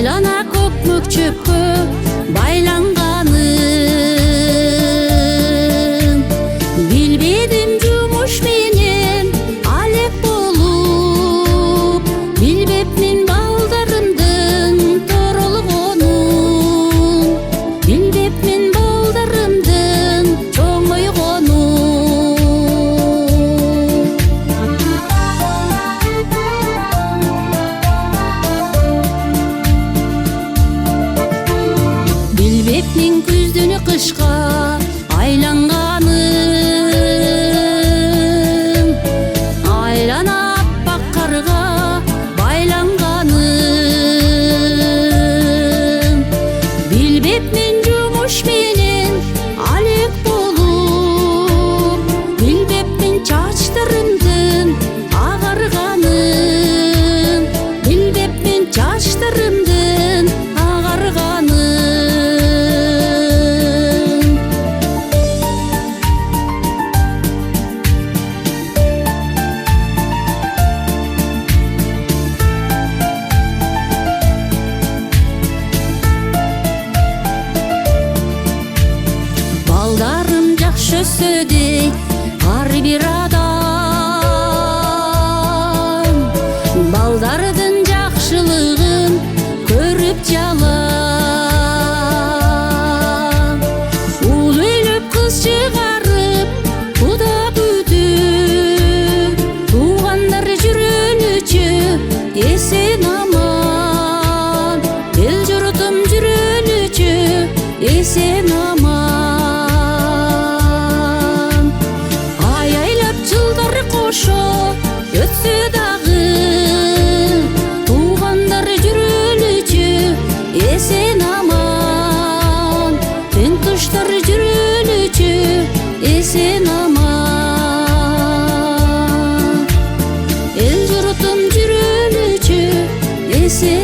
Aylana көкмүк чөпкө байланганын билбедим жумуш менен алек болуп, билбепмин балдарымдын торолгонун, билбепмин балдарымдын чоңойгонун. Билбепмин күздүн кышка айланганын, айлана аппак карга байланганын, билбепмин жумуш менен алек болуп, билбепмин чачтарымдын агарганын, билбепмин чачтарымдын агарганын. Балдарым жакшы өссө дейт ар бир адам, балдардын жакшылыгын көрүп жалам. Ул үйлөп кыз чыгарып куда бүтүп, туугандар жүрөлүчү эсен аман, эл журтум жүрөлүчү эсен аман. Аяйлап жылдар кошо өтсө дагы, туугандар жүрөлүчү эсен аман, тең туштар жүрөлүчү эсен аман, эл журтум жүрөлүчү эсен